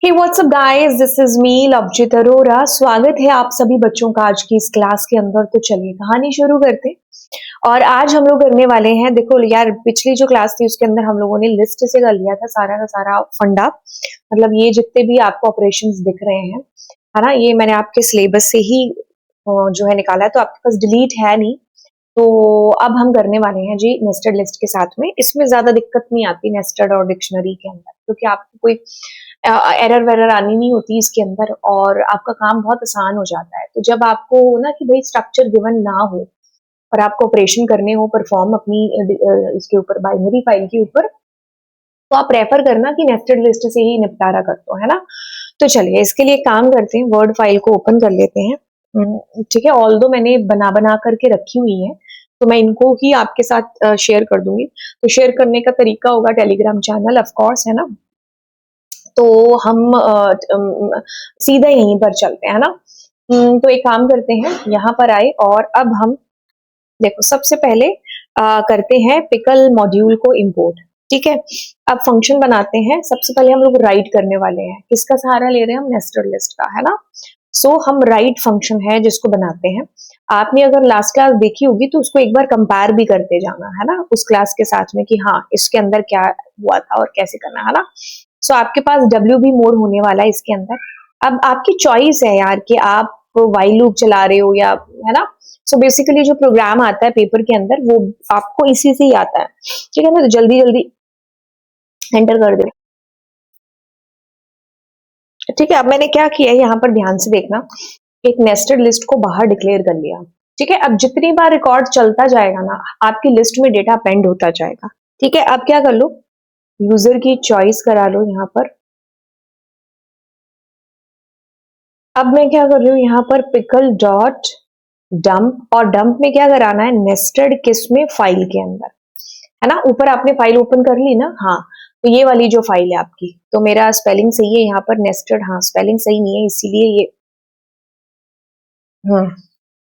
Hey WhatsApp guys, this is me Lovejeet Arora. स्वागत है आप सभी बच्चों का आज की इस क्लास के अंदर। तो चलिए कहानी शुरू करते हैं। और आज हम लोग करने वाले हैं, देखो यार पिछली जो क्लास थी उसके अंदर हम लोगों ने लिस्ट से कर लिया था सारा का सारा फंडा। मतलब ये जितने भी आपको ऑपरेशंस दिख रहे हैं, है ना, ये मैंने आपके सिलेबस से ही जो है निकाला है, तो आपके पास डिलीट है नहीं। तो अब हम करने वाले हैं जी नेस्टेड लिस्ट के साथ में। इसमें ज्यादा दिक्कत नहीं आती नेस्टेड और डिक्शनरी के अंदर, क्योंकि आपको कोई एरर वेरर आनी नहीं होती इसके अंदर और आपका काम बहुत आसान हो जाता है। तो जब आपको ना कि भाई स्ट्रक्चर गिवन ना हो और आपको ऑपरेशन करने हो परफॉर्म अपनी इसके ऊपर बाइनरी फाइल के ऊपर, तो आप रेफर करना कि नेस्टेड लिस्ट से ही निपटारा कर दो, है ना। तो चलिए इसके लिए काम करते हैं, वर्ड फाइल को ओपन कर लेते हैं। ठीक है, ऑल दो मैंने बना बना करके रखी हुई है, तो मैं इनको ही आपके साथ शेयर कर दूंगी। तो शेयर करने का तरीका होगा टेलीग्राम चैनल, ऑफ कोर्स, है ना। तो हम सीधा यहीं पर चलते हैं, है ना। तो एक काम करते हैं, यहाँ पर आए और अब हम देखो सबसे पहले करते हैं पिकल मॉड्यूल को इंपोर्ट। ठीक है, अब फंक्शन बनाते हैं। सबसे पहले हम लोग राइट करने वाले हैं, किसका सहारा ले रहे हैं हम, नेस्टेड लिस्ट का, है ना। सो हम राइट फंक्शन है जिसको बनाते हैं। आपने अगर लास्ट क्लास देखी होगी तो उसको एक बार कंपेयर भी करते जाना, है ना, उस क्लास के साथ में कि हाँ इसके अंदर क्या हुआ था और कैसे करना, है ना। सो आपके पास डब्ल्यू भी मोर होने वाला है इसके अंदर। अब आपकी चॉइस है यार कि आप वाइल लूप चला रहे हो या, है ना। सो बेसिकली जो प्रोग्राम आता है पेपर के अंदर वो आपको इसी से ही आता है। ठीक है ना, तो जल्दी जल्दी एंटर कर दे। ठीक है, अब मैंने क्या किया है यहाँ पर ध्यान से देखना, एक नेस्टेड लिस्ट को बाहर डिक्लेयर कर लिया। ठीक है, अब जितनी बार रिकॉर्ड चलता जाएगा ना आपकी लिस्ट में डेटा अपेंड होता जाएगा। ठीक है, अब क्या कर लो, यूजर की चॉइस करा लो यहाँ पर। अब मैं क्या कर रही हूँ यहाँ पर पिकल डॉट डंप, और डंप में क्या कराना है, नेस्टेड किस में, फाइल के अंदर, है ना। ऊपर आपने फाइल ओपन कर ली ना, हाँ, तो ये वाली जो फाइल है आपकी, तो मेरा स्पेलिंग सही है यहाँ पर नेस्टेड, हाँ स्पेलिंग सही नहीं है इसीलिए ये,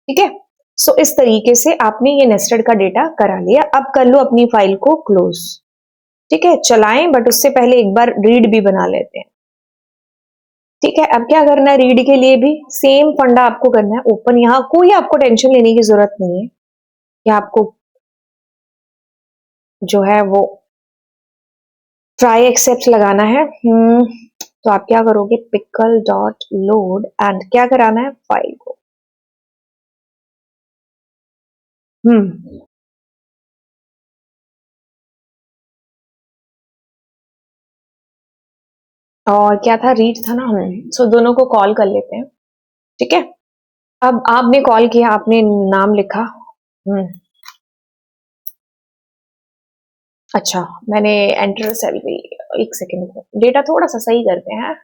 ठीक है। सो इस तरीके से आपने ये नेस्टेड का डेटा करा लिया। अब कर लो अपनी फाइल को क्लोज। ठीक है, चलाएं, बट उससे पहले एक बार रीड भी बना लेते हैं। ठीक है, अब क्या करना है, रीड के लिए भी सेम फंडा आपको करना है, ओपन। यहाँ कोई आपको टेंशन लेने की जरूरत नहीं है कि आपको जो है वो ट्राई एक्सेप्ट लगाना है। तो आप क्या करोगे, पिकल डॉट लोड एंड क्या कराना है, फाइल को। हम्म और क्या था, रीड था ना। सो दोनों को कॉल कर लेते हैं। ठीक है, अब आपने कॉल किया, आपने नाम लिखा। अच्छा, मैंने एंटर सैलरी, एक सेकेंड, डेटा थोड़ा सा सही करते हैं।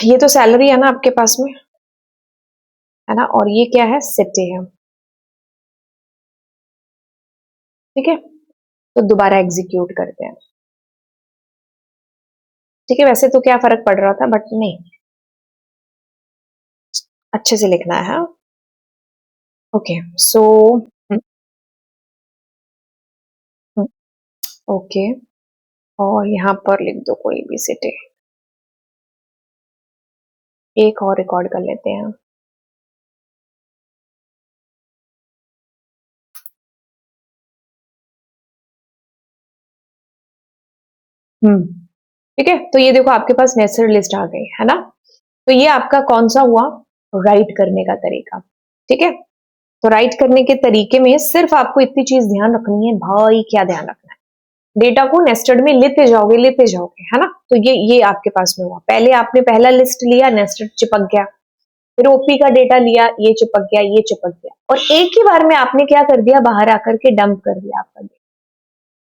ये तो सैलरी है ना आपके पास में, है ना, और ये क्या है, सिटी है। ठीक है, तो दोबारा एग्जीक्यूट करते हैं। ठीक है, वैसे तो क्या फर्क पड़ रहा था, बट नहीं, अच्छे से लिखना है। ओके, सो ओके, और यहाँ पर लिख दो कोई भी सिटी। एक और रिकॉर्ड कर लेते हैं। ठीक है, तो ये देखो आपके पास नेस्टेड लिस्ट आ गई, है ना। तो ये आपका कौन सा हुआ, राइट करने का तरीका। ठीक है, तो राइट करने के तरीके में सिर्फ आपको इतनी चीज ध्यान रखनी है भाई, क्या ध्यान रखना है, डेटा को नेस्टेड में लेते जाओगे, है ना। तो ये आपके पास में हुआ, पहले आपने पहला लिस्ट लिया, नेस्टेड चिपक गया, फिर ओपी का डेटा लिया, ये चिपक गया, ये चिपक गया, और एक ही बार में आपने क्या कर दिया, बाहर आकर के डंप कर दिया आपका डेटा।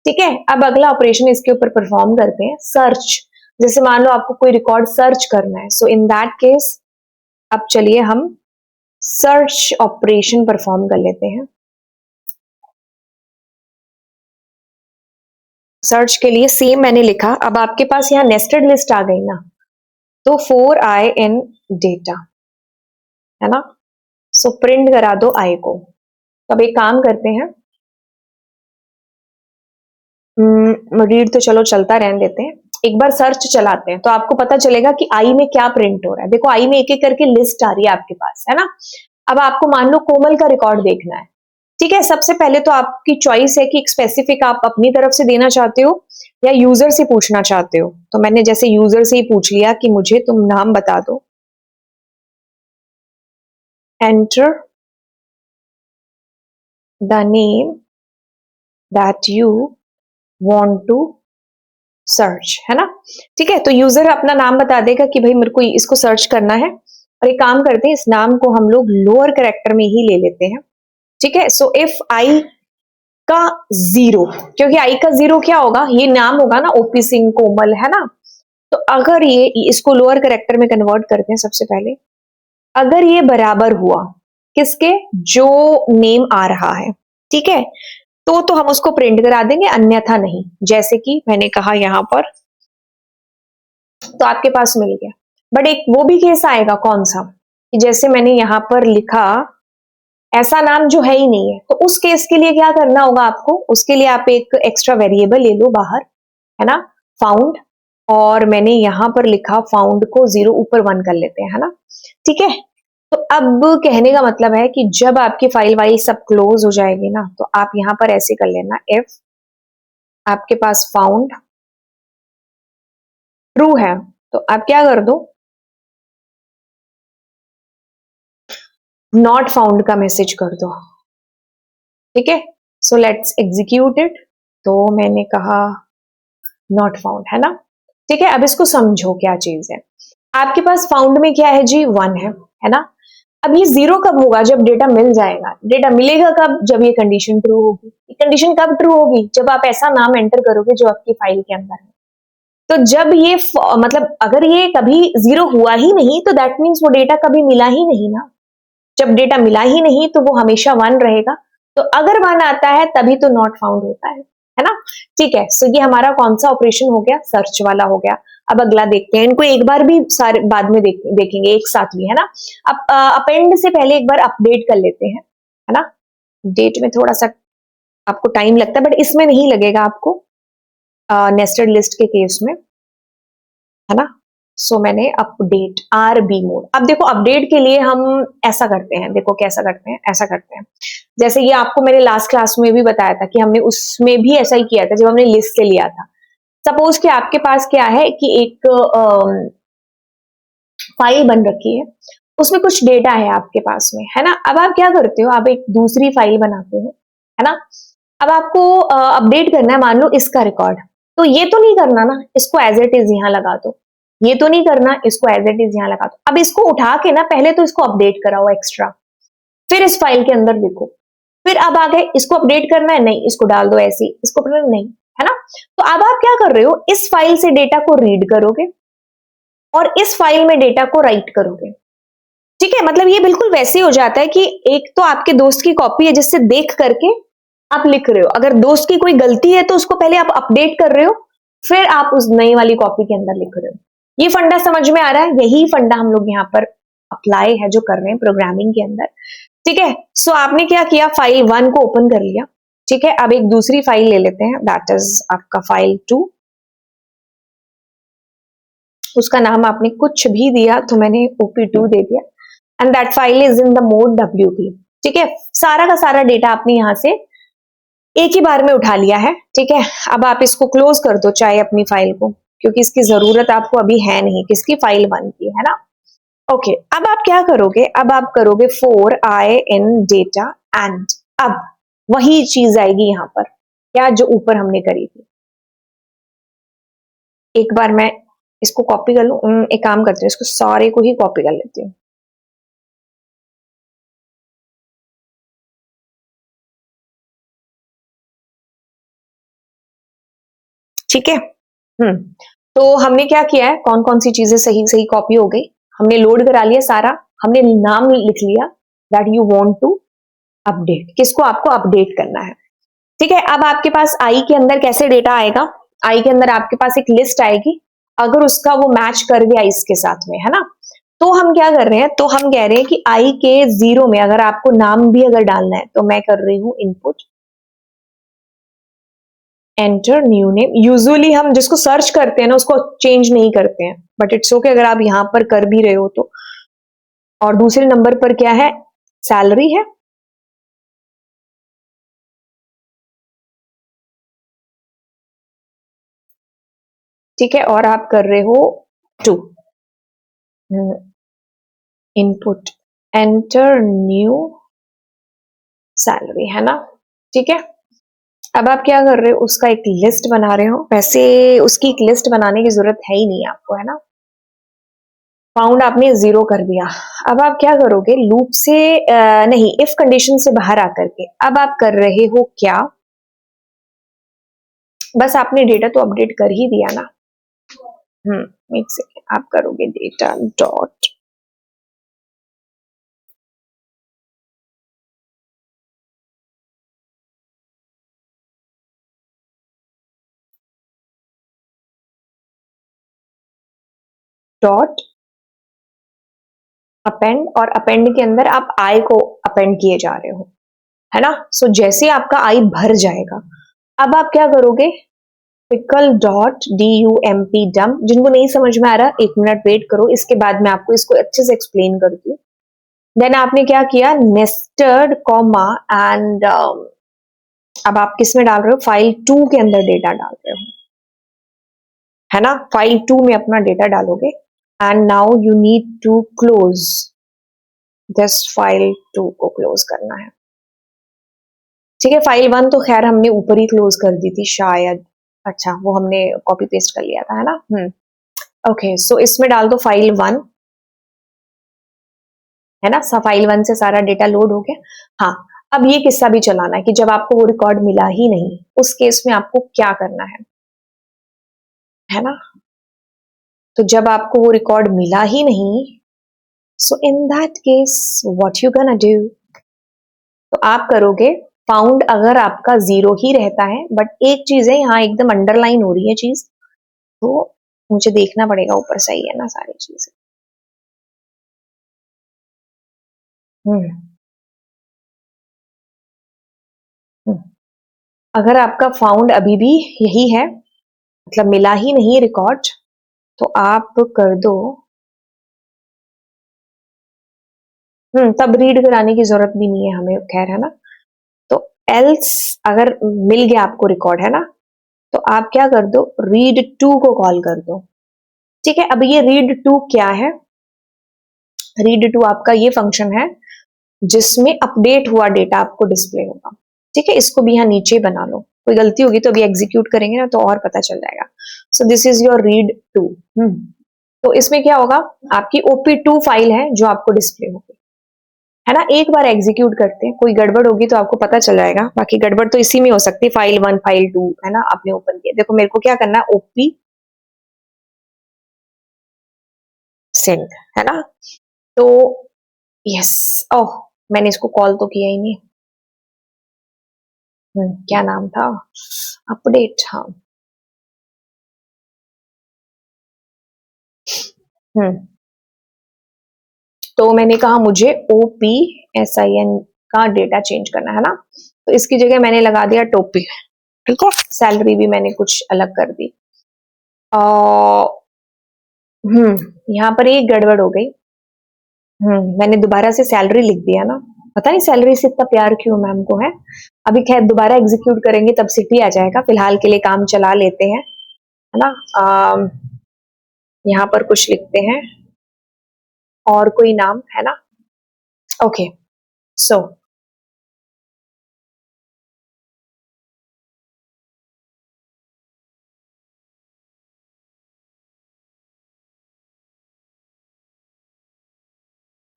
ठीक है, अब अगला ऑपरेशन इसके ऊपर परफॉर्म करते हैं, सर्च। जैसे मान लो आपको कोई रिकॉर्ड सर्च करना है, सो इन दैट केस अब चलिए हम सर्च ऑपरेशन परफॉर्म कर लेते हैं। सर्च के लिए सेम मैंने लिखा, अब आपके पास यहाँ नेस्टेड लिस्ट आ गई ना, तो 4i इन डेटा, है ना। सो प्रिंट करा दो आई को। अब एक काम करते हैं, रीड तो चलो चलता रहने देते हैं, एक बार सर्च चलाते हैं तो आपको पता चलेगा कि आई में क्या प्रिंट हो रहा है। देखो आई में एक एक करके लिस्ट आ रही है आपके पास, है ना। अब आपको मान लो कोमल का रिकॉर्ड देखना है, ठीक है। सबसे पहले तो आपकी चॉइस है कि एक स्पेसिफिक आप अपनी तरफ से देना चाहते हो या यूजर से पूछना चाहते हो। तो मैंने जैसे यूजर से ही पूछ लिया कि मुझे तुम नाम बता दो, enter the name that you want to search, है ना। ठीक है, तो यूजर अपना नाम बता देगा कि भाई मेरे को इसको सर्च करना है। और एक काम करते हैं, इस नाम को हम लोग लोअर कैरेक्टर में ही ले लेते हैं, ठीक है। सो इफ आई का 0, क्योंकि आई का 0 क्या होगा, ये नाम होगा ना, ओपी सिंह, कोमल, है ना। तो अगर ये इसको लोअर कैरेक्टर में कन्वर्ट करते हैं सबसे पहले, अगर ये बराबर हुआ किसके, जो नेम आ रहा है, ठीक है, तो हम उसको प्रिंट करा देंगे, अन्यथा नहीं। जैसे कि मैंने कहा यहां पर, तो आपके पास मिल गया। बट एक वो भी केस आएगा, कौन सा, कि जैसे मैंने यहां पर लिखा ऐसा नाम जो है ही नहीं है, तो उस केस के लिए क्या करना होगा आपको, उसके लिए आप एक एक्स्ट्रा वेरिएबल ले लो बाहर, है ना, फाउंड। और मैंने यहां पर लिखा फाउंड को 0 ऊपर 1 कर लेते हैं, है ना, ठीक है। तो अब कहने का मतलब है कि जब आपकी फाइल वाइल सब क्लोज हो जाएगी ना, तो आप यहां पर ऐसे कर लेना, इफ आपके पास फाउंड ट्रू है, तो आप क्या कर दो, नॉट फाउंड का मैसेज कर दो, ठीक है। So let's execute it. तो मैंने कहा नॉट फाउंड, है ना, ठीक है। अब इसको समझो क्या चीज है, आपके पास फाउंड में क्या है जी, 1 है ना। अब ये 0 कब होगा, जब डेटा मिल जाएगा। डेटा मिलेगा कब, जब ये कंडीशन ट्रू होगी। कंडीशन कब ट्रू होगी, जब आप ऐसा नाम एंटर करोगे जो आपकी फाइल के अंदर है। तो जब ये मतलब अगर ये कभी 0 हुआ ही नहीं, तो दैट मीन्स वो डेटा कभी मिला ही नहीं ना। जब डेटा मिला ही नहीं तो वो हमेशा 1 रहेगा। तो अगर 1 आता है तभी तो नॉट फाउंड होता है ना। ठीक है, सो ये हमारा कौन सा ऑपरेशन हो गया, सर्च वाला हो गया। अब अगला देखते हैं, इनको एक बार भी सारे बाद में देखेंगे एक साथ भी, है ना। अब अपेंड से पहले एक बार अपडेट कर लेते हैं, है ना। डेट में थोड़ा सा आपको टाइम लगता है, बट इसमें नहीं लगेगा आपको, नेस्टेड लिस्ट के केस में, है ना। सो मैंने अपडेट RB मोड। अब देखो अपडेट के लिए हम ऐसा करते हैं, देखो कैसा करते हैं, ऐसा करते हैं। जैसे ये आपको मैंने लास्ट क्लास में भी बताया था कि हमने उसमें भी ऐसा ही किया था जब हमने लिस्ट से लिया था। सपोज कि आपके पास क्या है कि एक फाइल बन रखी है, उसमें कुछ डेटा है आपके पास में, है ना। अब आप क्या करते हो, आप एक दूसरी फाइल बनाते हो, है ना। अब आपको अपडेट करना है, मान लो इसका रिकॉर्ड, तो ये तो नहीं करना ना, इसको एज इट इज यहां लगा दो। ये तो नहीं करना, इसको एज इट इज यहां लगा दो। अब इसको उठा के ना पहले तो इसको अपडेट कराओ एक्स्ट्रा, फिर इस फाइल के अंदर लिखो। फिर अब आगे इसको अपडेट करना है, नहीं इसको डाल दो ऐसी, इसको नहीं, है ना। तो अब आप क्या कर रहे हो, इस फाइल से डेटा को रीड करोगे और इस फाइल में डेटा को राइट करोगे, ठीक है। मतलब ये बिल्कुल वैसे ही हो जाता है कि एक तो आपके दोस्त की कॉपी है जिससे देख करके आप लिख रहे हो, अगर दोस्त की कोई गलती है तो उसको पहले आप अपडेट कर रहे हो, फिर आप उस नई वाली कॉपी के अंदर लिख रहे हो। ये फंडा समझ में आ रहा है, यही फंडा हम लोग यहाँ पर अप्लाई है जो कर रहे हैं प्रोग्रामिंग के अंदर, ठीक है। सो आपने क्या किया, फाइल 1 को ओपन कर लिया, ठीक है। अब एक दूसरी फाइल ले लेते हैं, दैट इज आपका फाइल 2। उसका नाम आपने कुछ भी दिया, तो मैंने OP2 दे दिया, and that file is in the mode WP, ठीक है। सारा का सारा डेटा आपने यहां से एक ही बार में उठा लिया है, ठीक है। अब आप इसको क्लोज कर दो चाहे अपनी फाइल को, क्योंकि इसकी जरूरत आपको अभी है नहीं, किसकी, फाइल 1 की, है ना। ओके, अब आप क्या करोगे, अब आप करोगे for I in data and, अब वही चीज आएगी यहां पर, क्या जो ऊपर हमने करी थी। एक बार मैं इसको कॉपी कर लूं, एक काम करती हूँ, इसको सारे को ही कॉपी कर लेती हूँ। ठीक है, तो हमने क्या किया है, कौन कौन सी चीजें सही सही कॉपी हो गई, हमने लोड करा लिया सारा, हमने नाम लिख लिया that you want to update, किसको आपको अपडेट करना है, ठीक है। अब आपके पास आई के अंदर कैसे डेटा आएगा, आई के अंदर आपके पास एक लिस्ट आएगी, अगर उसका वो मैच कर गया इसके साथ में, है ना। तो हम क्या कर रहे हैं, तो हम कह रहे हैं कि आई के 0 में अगर आपको नाम भी अगर डालना है, तो मैं कर रही हूं input enter new name. Usually हम जिसको सर्च करते हैं ना उसको चेंज नहीं करते हैं, बट इट्स ओके अगर आप यहाँ पर कर भी रहे हो तो। और दूसरे नंबर पर क्या है, सैलरी है। ठीक है, और आप कर रहे हो 2 इनपुट एंटर न्यू सैलरी, है ना। ठीक है, अब आप क्या कर रहे हो, उसका एक लिस्ट बना रहे हो। वैसे उसकी एक लिस्ट बनाने की जरूरत है ही नहीं आपको, है ना। फाउंड आपने 0 कर दिया। अब आप क्या करोगे, लूप से नहीं, इफ कंडीशन से बाहर आकर के अब आप कर रहे हो क्या, बस आपने डेटा तो अपडेट कर ही दिया ना। एक सेकेंड, आप करोगे डेटा डॉट डॉट अपेंड, और अपेंड के अंदर आप आई को अपेंड किए जा रहे हो, है ना। सो जैसे आपका आई भर जाएगा, अब आप क्या करोगे, पिकल डॉट dump डम्प। जिनको नहीं समझ में आ रहा 1 मिनट वेट करो, इसके बाद मैं आपको इसको अच्छे से एक्सप्लेन करती हूँ। देन आपने क्या किया, नेस्टेड कॉमा एंड अब आप किस में डाल रहे हो, फाइल 2 के अंदर डेटा डाल रहे हो, है ना। फाइल 2 में अपना डेटा डालोगे and now you need to close this, file 2 को क्लोज करना है। ठीक है, फाइल 1 तो खैर हमने ऊपर ही क्लोज कर दी थी शायद, अच्छा वो हमने कॉपी पेस्ट कर लिया था, है ना। ओके, सो इसमें डाल दो फाइल 1, है ना। फाइल 1 से सारा डेटा लोड हो गया। हाँ, अब ये किस्सा भी चलाना है कि जब आपको वो रिकॉर्ड मिला ही नहीं, उस केस में आपको क्या करना है ना। तो जब आपको वो रिकॉर्ड मिला ही नहीं, so in that case what you gonna do, तो आप करोगे फाउंड। अगर आपका 0 ही रहता है, बट एक चीज है यहाँ एकदम अंडरलाइन हो रही है चीज, तो मुझे देखना पड़ेगा ऊपर, सही है ना सारी चीजें। हम्म हम्म। अगर आपका फाउंड अभी भी यही है, मतलब मिला ही नहीं रिकॉर्ड, तो आप कर दो, तब रीड कराने की जरूरत भी नहीं है हमें, खैर, है ना। तो एल्स अगर मिल गया आपको रिकॉर्ड, है ना, तो आप क्या कर दो, रीड टू को कॉल कर दो। ठीक है, अब ये रीड टू क्या है, रीड टू आपका ये फंक्शन है जिसमें अपडेट हुआ डेटा आपको डिस्प्ले होगा। ठीक है, इसको भी यहाँ नीचे बना लो, कोई गलती होगी तो अभी एग्जीक्यूट करेंगे ना तो और पता चल जाएगा। So this is your read two. तो इसमें क्या होगा, आपकी OP2 फाइल है जो आपको डिस्प्ले होगी, है ना। एक बार एग्जीक्यूट करते हैं, कोई गड़बड़ होगी तो आपको पता चल जाएगा। बाकी गड़बड़ तो इसी में हो सकती है, फाइल 1 फाइल 2, है ना, आपने ओपन किया। देखो मेरे को क्या करना है, OP सेंड, है ना। तो यस, ओह मैंने इसको कॉल तो किया ही नहीं। क्या नाम था, अपडेट, हाँ। हम्म तो मैंने कहा मुझे OPSIN का डेटा चेंज करना है ना, तो इसकी जगह मैंने लगा दिया टोपी। ठीक है, सैलरी भी मैंने कुछ अलग कर दी। यहाँ पर एक गड़बड़ हो गई। मैंने दोबारा से सैलरी लिख दिया ना, पता नहीं सैलरी से इतना प्यार क्यों मैम को है। अभी खैर दोबारा एग्जीक्यूट करेंगे तब सिटी आ जाएगा, फिलहाल के लिए काम चला लेते हैं, है ना। यहाँ पर कुछ लिखते हैं और कोई नाम, है ना। ओके, सो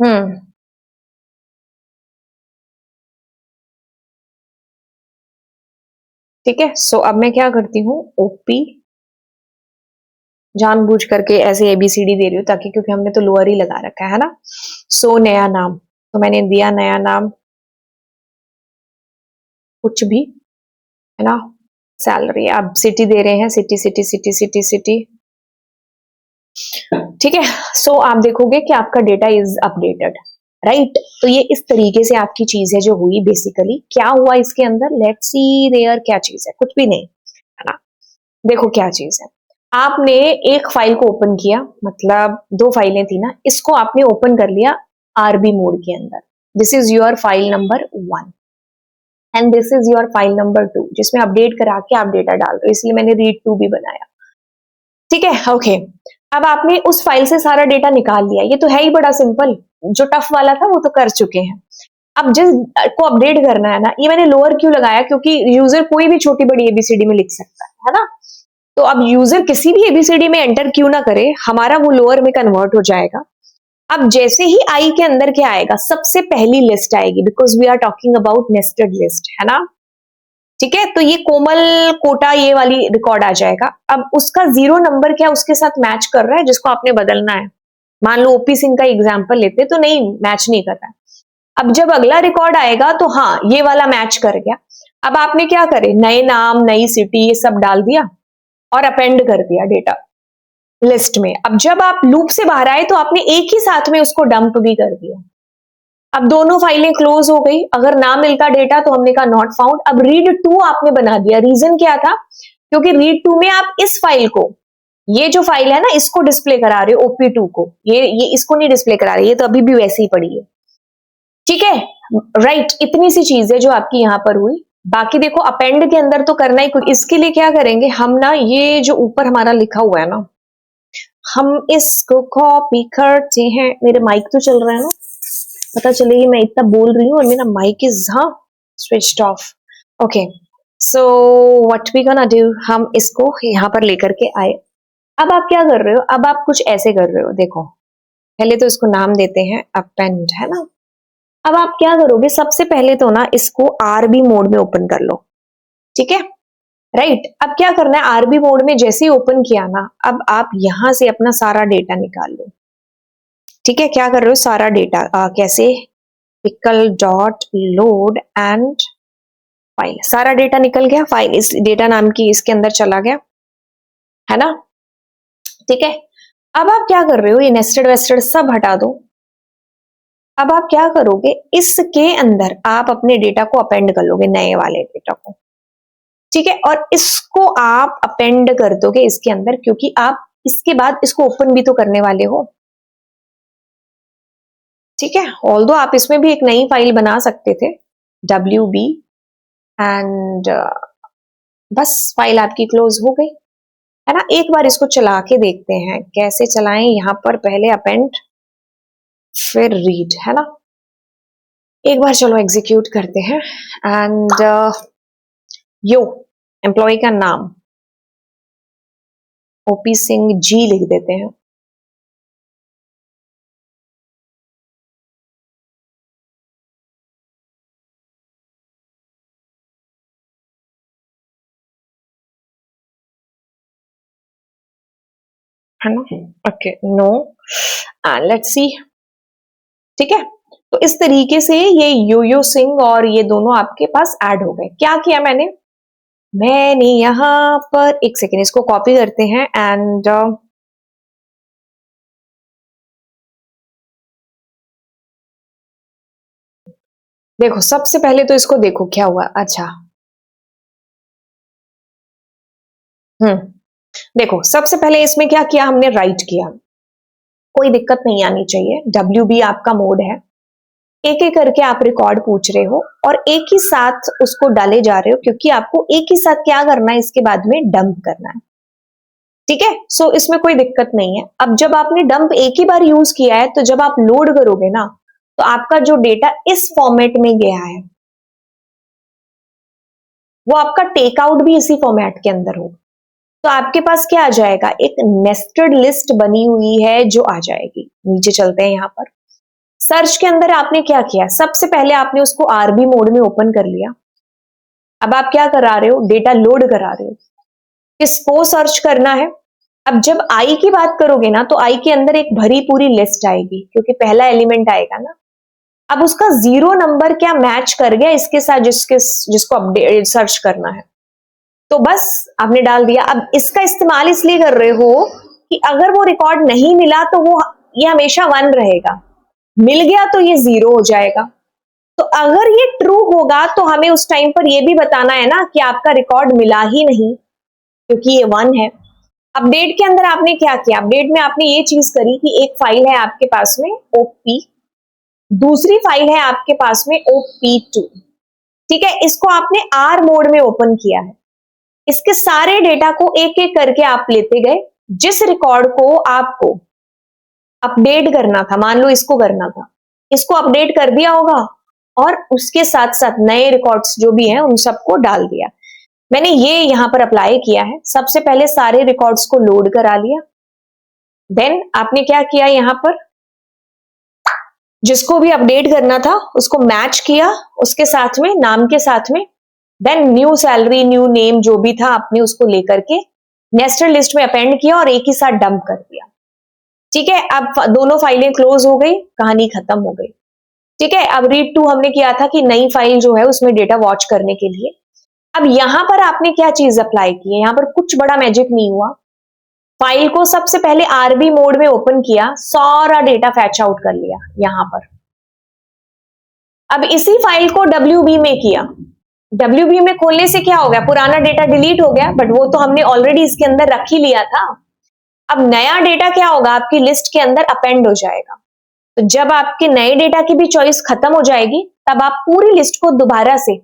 हम्म ठीक है, सो अब मैं क्या करती हूँ, OP जानबूझ करके ऐसे ABCD दे रही हूँ ताकि, क्योंकि हमने तो लोअर ही लगा रखा है ना। सो नया नाम, तो मैंने दिया नया नाम कुछ भी, है ना। सैलरी, अब सिटी दे रहे हैं, city city city city city. ठीक है, सो आप देखोगे कि आपका डेटा इज अपडेटेड, राइट। तो ये इस तरीके से आपकी चीज है जो हुई। बेसिकली क्या हुआ इसके अंदर, लेट्स सी देयर, क्या चीज है, कुछ भी नहीं। देखो क्या चीज है, आपने एक फाइल को ओपन किया, मतलब दो फाइलें थी ना, इसको आपने ओपन कर लिया आरबी मोड के अंदर। This is your file number 1 and this is your file number 2, जिसमें अपडेट करा के आप डेटा डाल रहे हो, इसलिए मैंने रीड टू भी बनाया। ठीक है, ओके। अब आपने उस फाइल से सारा डेटा निकाल लिया, ये तो है ही बड़ा सिंपल, जो टफ वाला था वो तो कर चुके हैं। अब जिस को अपडेट करना है ना, ये मैंने लोअर क्यों लगाया, क्योंकि यूजर कोई भी छोटी बड़ी एबीसीडी में लिख सकता है ना। तो अब यूजर किसी भी एबीसीडी में एंटर क्यों ना करे, हमारा वो लोअर में कन्वर्ट हो जाएगा। अब जैसे ही आई के अंदर क्या आएगा, सबसे पहली लिस्ट आएगी, because we are talking about nested list, है ना। ठीक है, तो ये कोमल कोटा ये वाली रिकॉर्ड आ जाएगा। अब उसका 0 नंबर क्या उसके साथ मैच कर रहा है जिसको आपने बदलना है। मान लो ओपी सिंह का एग्जाम्पल लेते तो नहीं मैच नहीं कर रहा है। अब जब अगला रिकॉर्ड आएगा तो हाँ ये वाला मैच कर गया। अब आपने क्या करे, नए नाम नई सिटी ये सब डाल दिया और अपेंड कर दिया डेटा लिस्ट में। अब जब आप लूप से बाहर आए तो आपने एक ही साथ में उसको डंप भी कर दिया। अब दोनों फाइलें क्लोज हो गई, अगर ना मिलता डेटा तो हमने कहा नॉट फाउंड। अब रीड टू आपने बना दिया, रीजन क्या था, क्योंकि रीड टू में आप इस फाइल को, ये जो फाइल है ना इसको डिस्प्ले करा रहे हो, OP2 को, ये इसको नहीं डिस्प्ले करा रहे, ये तो अभी भी वैसे ही पड़ी है। ठीक है, राइट, इतनी सी चीज है जो आपकी यहां पर हुई। बाकी देखो अपेंड के अंदर तो करना ही कुछ, इसके लिए क्या करेंगे हम ना, ये जो ऊपर हमारा लिखा हुआ है ना, हम इसको कॉपी करते हैं। मेरे माइक तो चल रहा है ना, पता चलेगी मैं इतना बोल रही हूँ और मेरा माइक इज हाँ switched off. Okay, so what we gonna do, हम इसको यहाँ पर लेकर के आए। अब आप क्या कर रहे हो, अब आप कुछ ऐसे कर रहे हो, देखो पहले तो इसको नाम देते हैं अपेंड, है ना। अब आप क्या करोगे, सबसे पहले तो ना इसको आरबी मोड में ओपन कर लो। ठीक है, राइट। अब क्या करना है, आरबी मोड में जैसे ही ओपन किया ना, अब आप यहां से अपना सारा डेटा निकाल लो। ठीक है, क्या कर रहे हो, सारा डेटा कैसे, pickle dot load and file, सारा डेटा निकल गया, फाइल इस डेटा नाम की इसके अंदर चला गया, है ना। ठीक है, अब आप क्या कर रहे हो, ये नेस्टेड वेस्टेड सब हटा दो। अब आप क्या करोगे, इसके अंदर आप अपने डेटा को अपेंड कर लोगे, नए वाले डेटा को। ठीक है, और इसको आप अपेंड कर दोगे इसके अंदर, क्योंकि आप इसके बाद इसको ओपन भी तो करने वाले हो। ठीक है, ऑल्दो आप इसमें भी एक नई फाइल बना सकते थे, WB एंड बस फाइल आपकी क्लोज हो गई, है ना। एक बार इसको चला के देखते हैं कैसे चलाएं, यहां पर पहले अपेंड फिर रीड, है ना। एक बार चलो एग्जीक्यूट करते हैं एंड यो एम्प्लॉय का नाम OP सिंह जी लिख देते हैं। है ना, ओके, नो लेट्स सी। ठीक है, तो इस तरीके से ये यो सिंह और ये दोनों आपके पास ऐड हो गए। क्या किया मैंने, मैंने यहां पर एक सेकेंड इसको कॉपी करते हैं एंड देखो सबसे पहले तो इसको देखो क्या हुआ। अच्छा, देखो सबसे पहले इसमें क्या किया हमने, राइट किया, कोई दिक्कत नहीं आनी चाहिए, WB आपका मोड है। एक एक करके आप रिकॉर्ड पूछ रहे हो और एक ही साथ उसको डाले जा रहे हो, क्योंकि आपको एक ही साथ क्या करना है, इसके बाद में डंप करना है। ठीक है, सो इसमें कोई दिक्कत नहीं है। अब जब आपने डंप एक ही बार यूज किया है, तो जब आप लोड करोगे ना, तो आपका जो डेटा इस फॉर्मेट में गया है, वो आपका टेक आउट भी इसी फॉर्मेट के अंदर होगा। तो आपके पास क्या आ जाएगा, एक नेस्टेड लिस्ट बनी हुई है जो आ जाएगी। नीचे चलते हैं, यहां पर सर्च के अंदर आपने क्या किया, सबसे पहले आपने उसको आरबी मोड में ओपन कर लिया। अब आप क्या करा रहे हो, डेटा लोड करा रहे हो, किसको सर्च करना है। अब जब आई की बात करोगे ना, तो आई के अंदर एक भरी पूरी लिस्ट आएगी, क्योंकि पहला एलिमेंट आएगा ना। अब उसका 0 नंबर क्या मैच कर गया इसके साथ, जिसको अपडेट सर्च करना है, तो बस आपने डाल दिया। अब इसका इस्तेमाल इसलिए कर रहे हो कि अगर वो रिकॉर्ड नहीं मिला तो वो ये हमेशा 1 रहेगा, मिल गया तो ये 0 हो जाएगा। तो अगर ये ट्रू होगा तो हमें उस टाइम पर ये भी बताना है ना कि आपका रिकॉर्ड मिला ही नहीं। क्योंकि ये 1 है। अपडेट के अंदर आपने क्या किया, अपडेट में आपने ये चीज करी कि एक फाइल है आपके पास में OP, दूसरी फाइल है आपके पास में OP2, ठीक है, इसको आपने R मोड में ओपन किया है। इसके सारे डेटा को एक एक करके आप लेते गए। जिस रिकॉर्ड को आपको अपडेट करना था, मान लो इसको करना था, इसको अपडेट कर दिया होगा और उसके साथ साथ नए रिकॉर्ड्स जो भी हैं उन सबको डाल दिया। मैंने ये यहां पर अप्लाई किया है। सबसे पहले सारे रिकॉर्ड्स को लोड करा लिया, देन आपने क्या किया, यहां पर जिसको भी अपडेट करना था उसको मैच किया उसके साथ में, नाम के साथ में, then new salary new name जो भी था आपने उसको लेकर के नेस्टेड लिस्ट में अपेंड किया और एक ही साथ डंप कर दिया। ठीक है, अब दोनों फाइलें क्लोज हो गई, कहानी खत्म हो गई। ठीक है, अब रीड टू हमने किया था कि नई फाइल जो है उसमें डेटा वॉच करने के लिए। अब यहां पर आपने क्या चीज अप्लाई की है, यहां पर कुछ बड़ा मैजिक नहीं हुआ। फाइल को सबसे पहले आरबी मोड में ओपन किया, सारा डेटा फैच आउट कर लिया यहां पर। अब इसी फाइल को WB में किया, WB में खोलने से क्या हो गया, पुराना डेटा डिलीट हो गया, बट वो तो हमने ऑलरेडी इसके अंदर रख ही लिया था। अब नया डेटा क्या होगा, आपकी लिस्ट के अंदर अपेंड हो जाएगा। तो जब आपके नए डेटा की भी चॉइस खत्म हो जाएगी तब आप पूरी लिस्ट को दोबारा से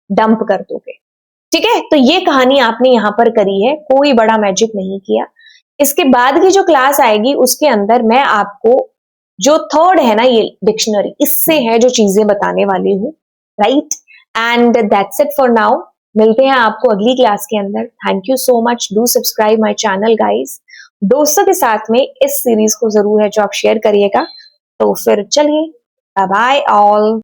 डंप कर दोगे। ठीक है, तो ये कहानी आपने यहां पर करी है, कोई बड़ा मैजिक नहीं किया। इसके बाद की जो क्लास आएगी उसके अंदर मैं आपको जो थर्ड है ना ये डिक्शनरी, इससे है जो चीजें बताने वाली हूँ, right. And that's it for now. मिलते हैं आपको अगली क्लास के अंदर। Thank you so much, do subscribe my channel guys. दोस्तों के साथ में इस सीरीज को जरूर है जो आप शेयर करिएगा। तो फिर चलिए, बाय बाय ऑल।